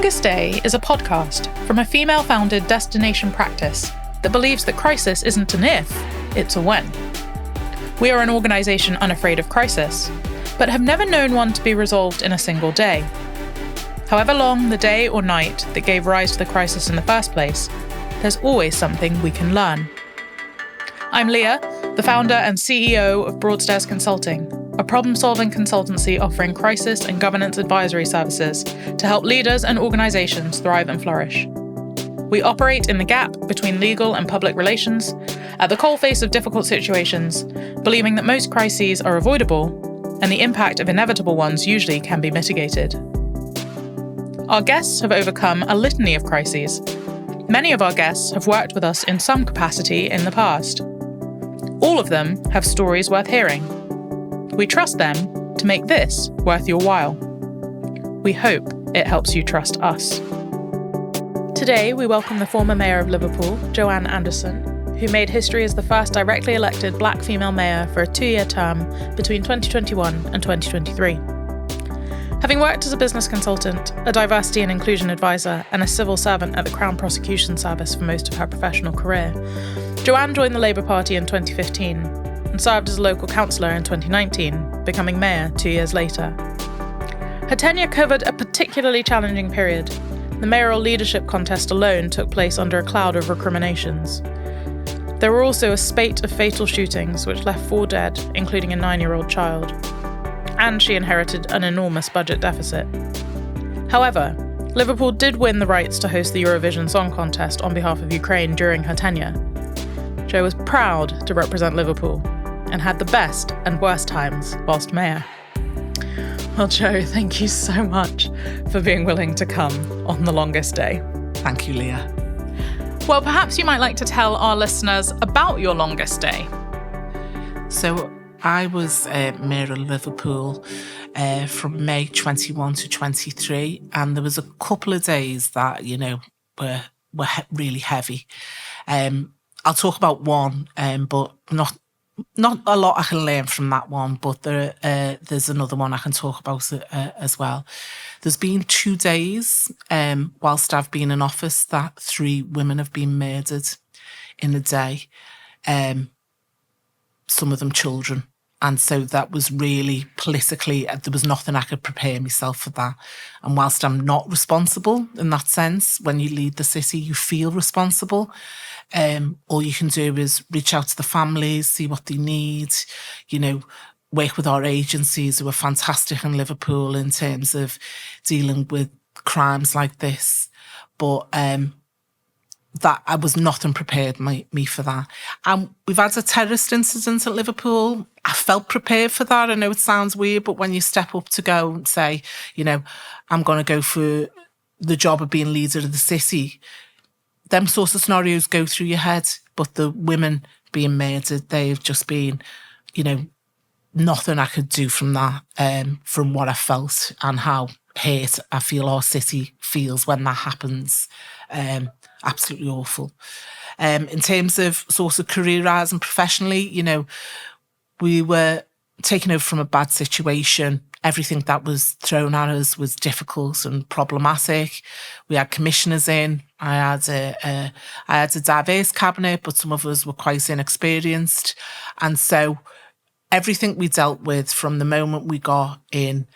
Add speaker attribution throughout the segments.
Speaker 1: Longest Day is a podcast from a female-founded destination practice that believes that crisis isn't an if, it's a when. We are an organisation unafraid of crisis, but have never known one to be resolved in a single day. However long the day or night that gave rise to the crisis in the first place, there's always something we can learn. I'm Leah, the founder and CEO of Broadstairs Consulting, a problem-solving consultancy offering crisis and governance advisory services to help leaders and organisations thrive and flourish. We operate in the gap between legal and public relations, at the coalface of difficult situations, believing that most crises are avoidable and the impact of inevitable ones usually can be mitigated. Our guests have overcome a litany of crises. Many of our guests have worked with us in some capacity in the past. All of them have stories worth hearing. We trust them to make this worth your while. We hope it helps you trust us. Today, we welcome the former Mayor of Liverpool, Joanne Anderson, who made history as the first directly elected black female mayor for a 2-year term between 2021 and 2023. Having worked as a business consultant, a diversity and inclusion advisor, and a civil servant at the Crown Prosecution Service for most of her professional career, Joanne joined the Labour Party in 2015 and served as a local councillor in 2019, becoming mayor 2 years later. Her tenure covered a particularly challenging period. The mayoral leadership contest alone took place under a cloud of recriminations. There were also a spate of fatal shootings which left 4 dead, including a 9-year-old child. And she inherited an enormous budget deficit. However, Liverpool did win the rights to host the Eurovision Song Contest on behalf of Ukraine during her tenure. Jo was proud to represent Liverpool and had the best and worst times whilst mayor. Well, Jo, thank you so much for being willing to come on the longest day.
Speaker 2: Thank you, Leah.
Speaker 1: Well, perhaps you might like to tell our listeners about your longest day.
Speaker 2: So I was Mayor of Liverpool from May 21 to 23, and there was a couple of days that, were really heavy. I'll talk about one, but not a lot I can learn from that one, but there's another one I can talk about as well. There's been 2 days whilst I've been in office that 3 women have been murdered in a day, some of them children. And so that was really politically, there was nothing I could prepare myself for that. And whilst I'm not responsible in that sense, when you lead the city, you feel responsible. All you can do is reach out to the families, see what they need, work with our agencies who are fantastic in Liverpool in terms of dealing with crimes like this. But that I was nothing prepared me for that. And we've had a terrorist incident at Liverpool. I felt prepared for that. I know it sounds weird, but when you step up to go and say, I'm going to go for the job of being leader of the city, them sorts of scenarios go through your head. But the women being murdered, they've just been, nothing I could do from that, from what I felt and how hurt I feel our city feels when that happens. Absolutely awful. In terms of sort of career-wise and professionally, we were taken over from a bad situation. Everything that was thrown at us was difficult and problematic. We had commissioners in. I had a diverse cabinet, but some of us were quite inexperienced. And so everything we dealt with from the moment we got in,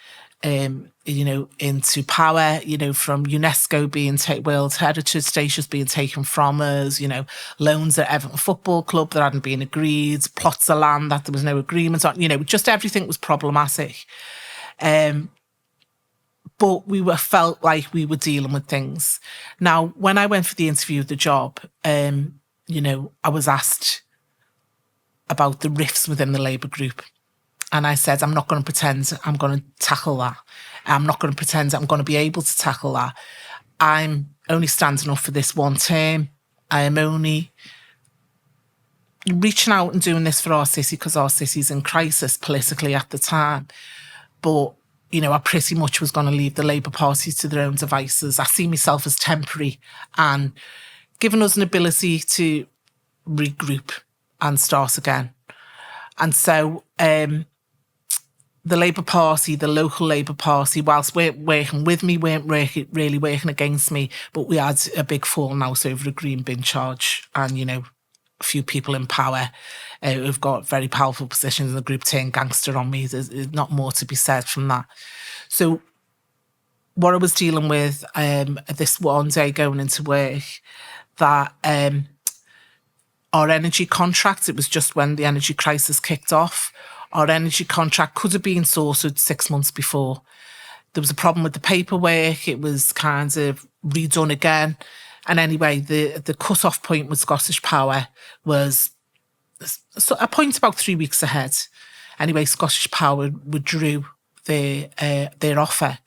Speaker 2: into power, from UNESCO being World Heritage Status being taken from us, loans at Everton Football Club that hadn't been agreed, plots of land that there was no agreement on, just everything was problematic. But felt like we were dealing with things. Now, when I went for the interview of the job, I was asked about the rifts within the Labour group. And I said, I'm not going to pretend I'm going to tackle that. I'm not going to pretend I'm going to be able to tackle that. I'm only standing up for this one term. I am only reaching out and doing this for our city because our city's in crisis politically at the time. But, I pretty much was going to leave the Labour Party to their own devices. I see myself as temporary and giving us an ability to regroup and start again. And so the Labour Party, the local Labour Party, whilst working with me, weren't really working against me, but we had a big falling out over a green bin charge, and, a few people in power who've got very powerful positions in the group turned gangster on me. There's not more to be said from that. So what I was dealing with this one day going into work, that our energy contract, it was just when the energy crisis kicked off, our energy contract could have been sorted 6 months before. There was a problem with the paperwork. It was kind of redone again. And anyway, the cut-off point with Scottish Power was a point about 3 weeks ahead. Anyway, Scottish Power withdrew their offer.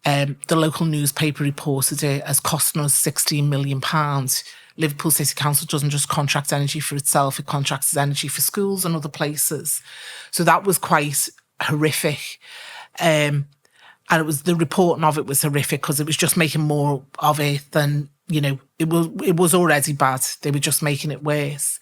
Speaker 2: The local newspaper reported it as costing us £16 million. Liverpool City Council doesn't just contract energy for itself, it contracts energy for schools and other places. So that was quite horrific. And it was, the reporting of it was horrific because it was just making more of it than, it was already bad. They were just making it worse.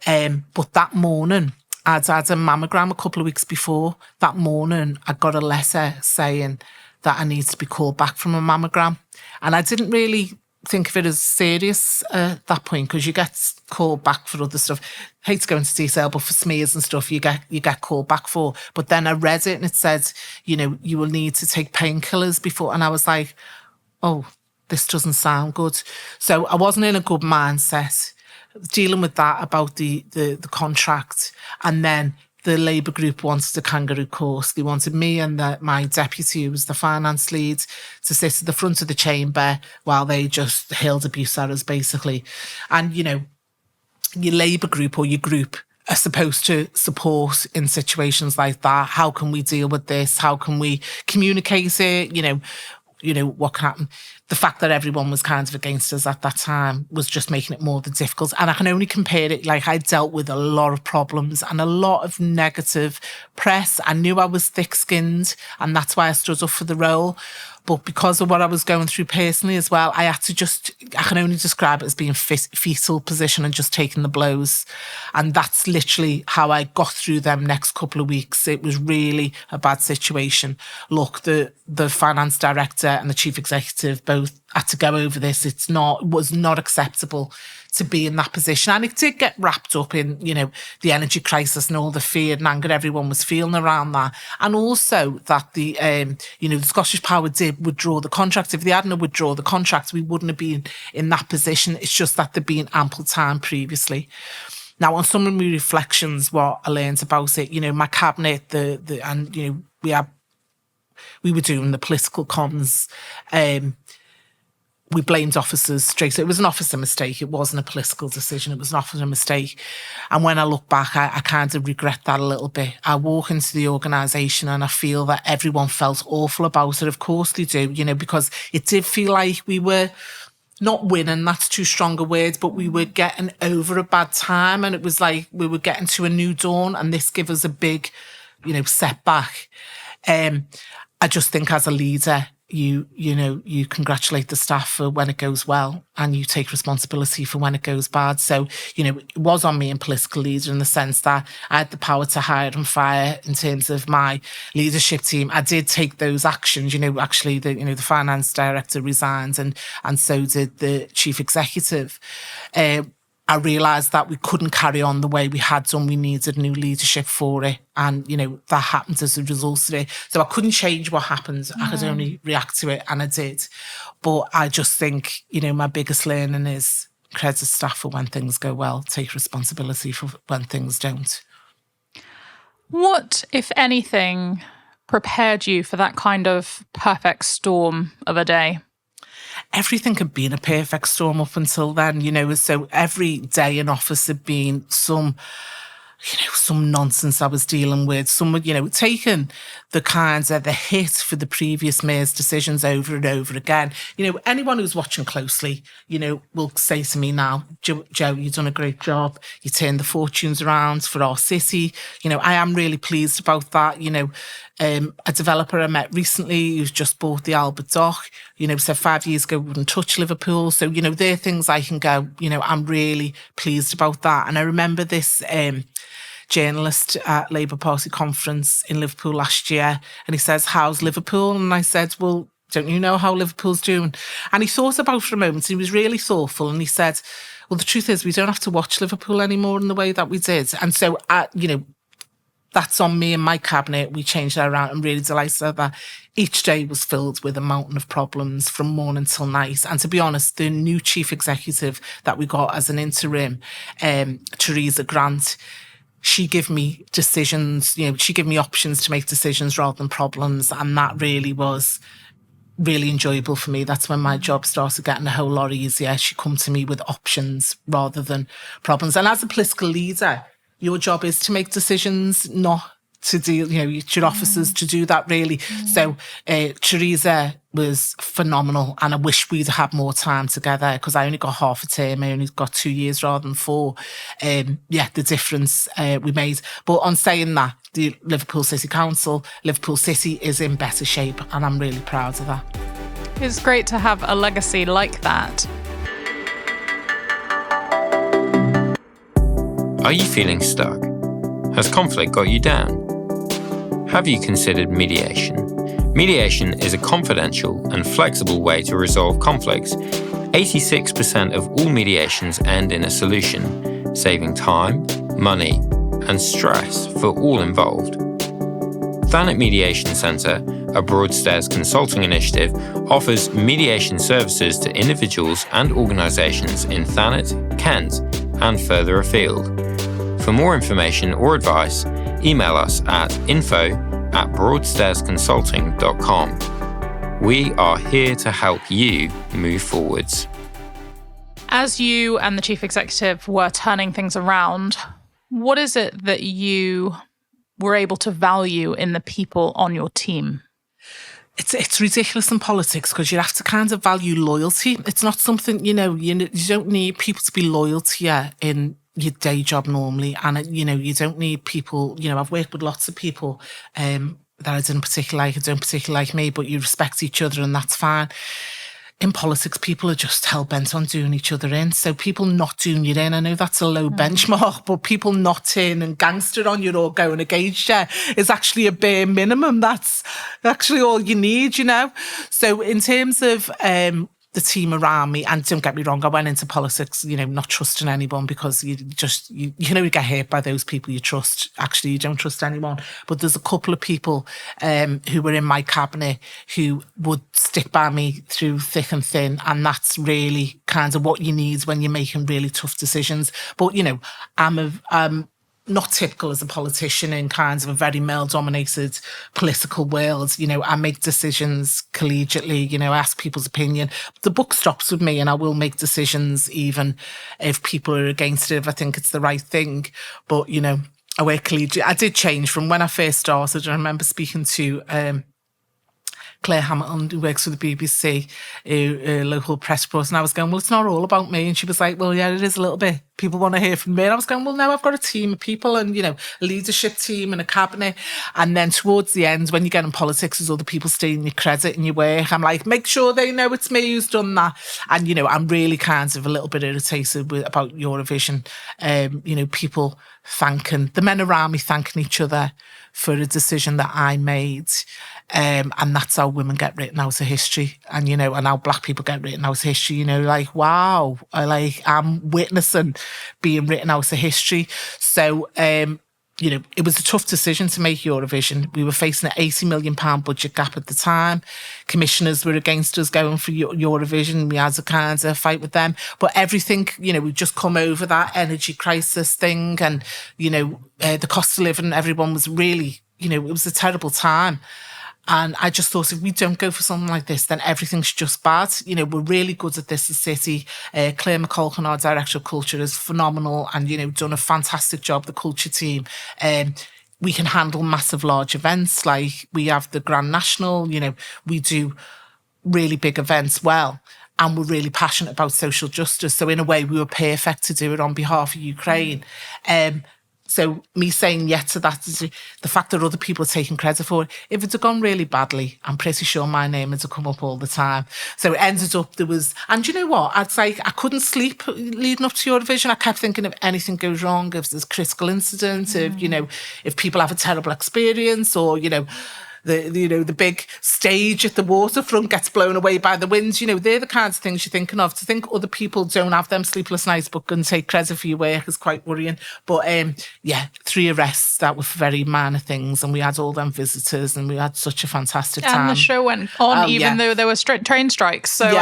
Speaker 2: But that morning, I'd had a mammogram a couple of weeks before. That morning, I got a letter saying that I needed to be called back from a mammogram. And I didn't really think of it as serious at that point, because you get called back for other stuff. I hate to go into detail, but for smears and stuff, you get called back for. But then I read it and it said, you will need to take painkillers before. And I was like, oh, this doesn't sound good. So I wasn't in a good mindset dealing with that about the contract. And then the Labour group wanted a kangaroo course. They wanted me and my deputy, who was the finance lead, to sit at the front of the chamber while they just hurled abuse at us, basically. And, your Labour group or your group are supposed to support in situations like that. How can we deal with this? How can we communicate it? What can happen. The fact that everyone was kind of against us at that time was just making it more than difficult. And I can only compare it, I dealt with a lot of problems and a lot of negative press. I knew I was thick-skinned, and that's why I stood up for the role. But because of what I was going through personally as well, I had to I can only describe it as being fetal position and just taking the blows. And that's literally how I got through them next couple of weeks. It was really a bad situation. Look, the finance director and the chief executive both had to go over this. It was not acceptable to be in that position. And it did get wrapped up in, the energy crisis and all the fear and anger everyone was feeling around that. And also that the Scottish Power did withdraw the contract. If they hadn't withdrawn the contract, we wouldn't have been in that position. It's just that there'd been ample time previously. Now, on some of my reflections, what I learned about it, my cabinet, we were doing the political comms. We blamed officers straight. So it was an officer mistake. It wasn't a political decision. It was an officer mistake. And when I look back, I kind of regret that a little bit. I walk into the organisation and I feel that everyone felt awful about it. Of course they do, because it did feel like we were not winning, that's too strong a word, but we were getting over a bad time. And it was like we were getting to a new dawn, and this gave us a big, setback. I just think as a leader, you congratulate the staff for when it goes well, and you take responsibility for when it goes bad. So, it was on me in political leader in the sense that I had the power to hire and fire in terms of my leadership team. I did take those actions. Actually, the finance director resigned, and so did the chief executive. I realised that we couldn't carry on the way we had done. We needed new leadership for it. And, that happened as a result of it. So I couldn't change what happened. I could only react to it, and I did. But I just think, my biggest learning is credit staff for when things go well, take responsibility for when things don't.
Speaker 1: What, if anything, prepared you for that kind of perfect storm of a day?
Speaker 2: Everything had been a perfect storm up until then, so every day in office had been some nonsense I was dealing with. Some, taking the hit for the previous mayor's decisions over and over again. Anyone who's watching closely, will say to me now, Joe, you've done a great job. You turned the fortunes around for our city. I am really pleased about that. A developer I met recently who's just bought the Albert Dock, said 5 years ago we wouldn't touch Liverpool. So, there are things I can go, I'm really pleased about that. And I remember this journalist at Labour Party conference in Liverpool last year, and he says, "How's Liverpool?" And I said, "Well, don't you know how Liverpool's doing?" And he thought about it for a moment. He was really thoughtful, and he said, "Well, the truth is we don't have to watch Liverpool anymore in the way that we did." And so, that's on me and my cabinet. We changed that around. I'm really delighted that each day was filled with a mountain of problems from morning till night. And to be honest, the new chief executive that we got as an interim, Theresa Grant, she gave me decisions, she gave me options to make decisions rather than problems. And that really was really enjoyable for me. That's when my job started getting a whole lot easier. She come to me with options rather than problems. And as a political leader, your job is to make decisions, not to deal, it's your officers to do that, really. So Theresa was phenomenal, and I wish we'd had more time together because I only got half a term. I only got 2 years rather than 4. The difference we made. But on saying that, the Liverpool City Council, Liverpool City is in better shape, and I'm really proud of that.
Speaker 1: It's great to have a legacy like that.
Speaker 3: Are you feeling stuck? Has conflict got you down? Have you considered mediation? Mediation is a confidential and flexible way to resolve conflicts. 86% of all mediations end in a solution, saving time, money, and stress for all involved. Thanet Mediation Centre, a Broadstairs consulting initiative, offers mediation services to individuals and organisations in Thanet, Kent, and further afield. For more information or advice, email us at info@broadstairsconsulting.com. We are here to help you move forwards.
Speaker 1: As you and the chief executive were turning things around, what is it that you were able to value in the people on your team?
Speaker 2: It's ridiculous in politics because you have to kind of value loyalty. It's not something, you don't need people to be loyal to you in your day job normally. And, you don't need people, I've worked with lots of people that I didn't particularly like, don't particularly like me, but you respect each other and that's fine. In politics, people are just hell-bent on doing each other in. So people not doing you in, I know that's a low benchmark, but people not turning gangster on you or going against you is actually a bare minimum. That's actually all you need, So in terms of the team around me, and don't get me wrong, I went into politics, not trusting anyone because you get hurt by those people you trust. Actually, you don't trust anyone. But there's a couple of people who were in my cabinet who would stick by me through thick and thin. And that's really kind of what you need when you're making really tough decisions. But, I'm not typical as a politician in kind of a very male-dominated political world. I make decisions collegiately, I ask people's opinion. The buck stops with me and I will make decisions even if people are against it, if I think it's the right thing. But, I work collegially. I did change from when I first started. I remember speaking to Claire Hamilton, who works for the BBC, a local press reporter, and I was going, well, it's not all about me. And she was like, well, yeah, it is a little bit. People want to hear from me. And I was going, well, no, I've got a team of people and, a leadership team and a cabinet. And then towards the end, when you get in politics, there's other people stealing your credit and your work. I'm like, make sure they know it's me who's done that. And, I'm really kind of a little bit irritated about Eurovision. People the men around me thanking each other for a decision that I made. And that's how women get written out of history. And, and how black people get written out of history, wow, I'm witnessing being written out of history. So, it was a tough decision to make Eurovision. We were facing an £80 million budget gap at the time. Commissioners were against us going for Eurovision. We had a kind of fight with them. But everything, we'd just come over that energy crisis thing and, the cost of living, everyone was really, it was a terrible time. And I just thought if we don't go for something like this, then everything's just bad. We're really good at this as a city. Claire McCulkin, our Director of Culture, is phenomenal and, done a fantastic job, the culture team. We can handle massive, large events. Like we have the Grand National, we do really big events well. And we're really passionate about social justice. So in a way, we were perfect to do it on behalf of Ukraine. So me saying yes to that, is the fact that other people are taking credit for it. If it had gone really badly, I'm pretty sure my name had come up all the time. So it ended up there was, and you know what? I couldn't sleep leading up to Eurovision. I kept thinking if anything goes wrong, if there's a critical incident, if people have a terrible experience, or the big stage at the waterfront gets blown away by the winds. They're the kinds of things you're thinking of. To think other people don't have them sleepless nights but can take credit for your work is quite worrying. But 3 arrests that were for very minor things, and we had all them visitors, and we had such a fantastic time.
Speaker 1: And the show went on even though there were train strikes. So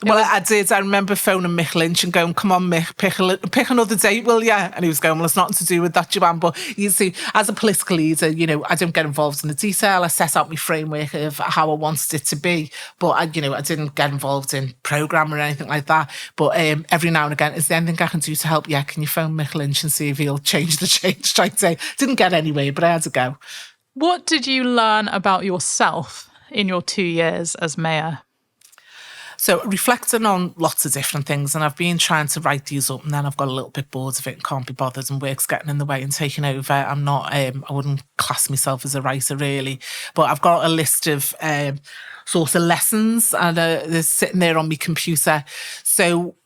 Speaker 2: Well, I did. I remember phoning Mick Lynch and going, "Come on, Mick, pick another date, will ya?" And he was going, "Well, it's nothing to do with that, Joanne." But you see, as a political leader, I don't get involved in the detail. I set out my framework of how I wanted it to be, but I didn't get involved in programme or anything like that. But every now and again, is there anything I can do to help? Yeah, can you phone Mick Lynch and see if he'll change the change? I'd say didn't get anywhere, but I had to go.
Speaker 1: What did you learn about yourself in your 2 years as mayor?
Speaker 2: So reflecting on lots of different things, and I've been trying to write these up, and then I've got a little bit bored of it and can't be bothered, and work's getting in the way and taking over. I'm not, I wouldn't class myself as a writer really, but I've got a list of sort of lessons, and they're sitting there on my computer. So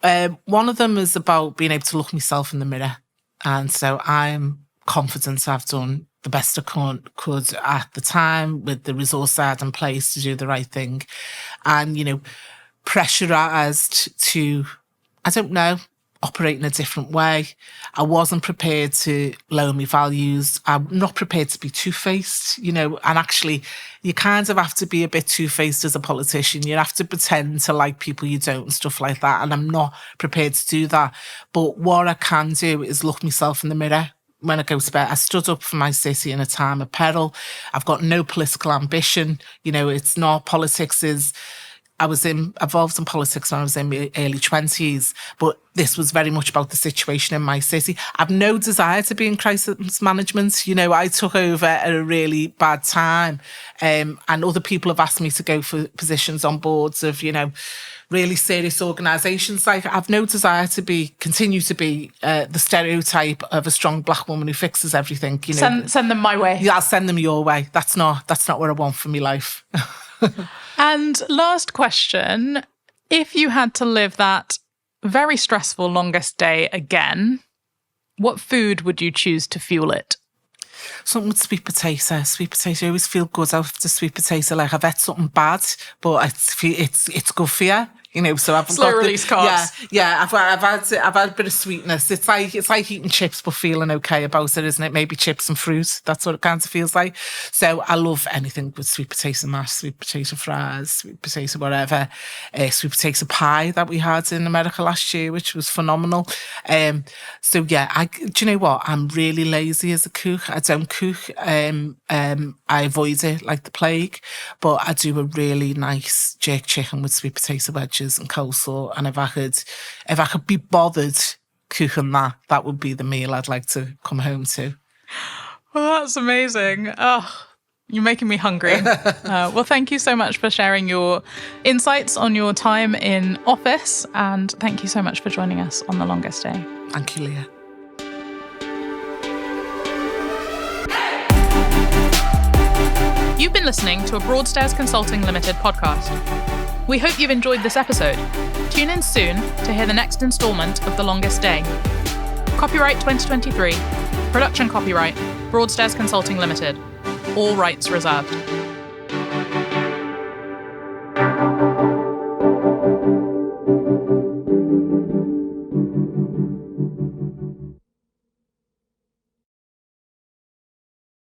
Speaker 2: one of them is about being able to look myself in the mirror. And so I'm confident I've done the best I could at the time with the resource I had in place to do the right thing. And, pressurised to, I don't know, operate in a different way. I wasn't prepared to lower my values. I'm not prepared to be two-faced, and actually you kind of have to be a bit two-faced as a politician. You have to pretend to like people you don't and stuff like that. And I'm not prepared to do that. But what I can do is look myself in the mirror when I go to bed. I stood up for my city in a time of peril. I've got no political ambition. It's not politics is... I was involved in politics when I was in my early 20s, but this was very much about the situation in my city. I've no desire to be in crisis management. I took over at a really bad time, and other people have asked me to go for positions on boards of, really serious organisations. I've no desire to continue to be the stereotype of a strong black woman who fixes everything.
Speaker 1: Send them my way.
Speaker 2: Yeah, I'll send them your way. That's not what I want for my life.
Speaker 1: And last question, if you had to live that very stressful longest day again, what food would you choose to fuel it?
Speaker 2: Something with sweet potato. Sweet potato, I always feel good after sweet potato. Like I've had something bad, but it's good for you. So I've
Speaker 1: slow release carbs.
Speaker 2: Yeah. I've had a bit of sweetness. It's like eating chips, but feeling okay about it, isn't it? Maybe chips and fruit. That's what it kind of feels like. So I love anything with sweet potato mash, sweet potato fries, sweet potato whatever. Sweet potato pie that we had in America last year, which was phenomenal. So yeah, do you know what? I'm really lazy as a cook. I don't cook. I avoid it like the plague, but I do a really nice jerk chicken with sweet potato wedges and coleslaw, and if I could be bothered cooking that would be the meal I'd like to come home to.
Speaker 1: Well, that's amazing. Oh, you're making me hungry. Well, thank you so much for sharing your insights on your time in office, and thank you so much for joining us on The Longest Day.
Speaker 2: Thank you, Leah.
Speaker 1: You've been listening to a Broadstairs Consulting Limited podcast. We hope you've enjoyed this episode. Tune in soon to hear the next instalment of The Longest Day. Copyright 2023. Production copyright Broadstairs Consulting Limited. All rights reserved.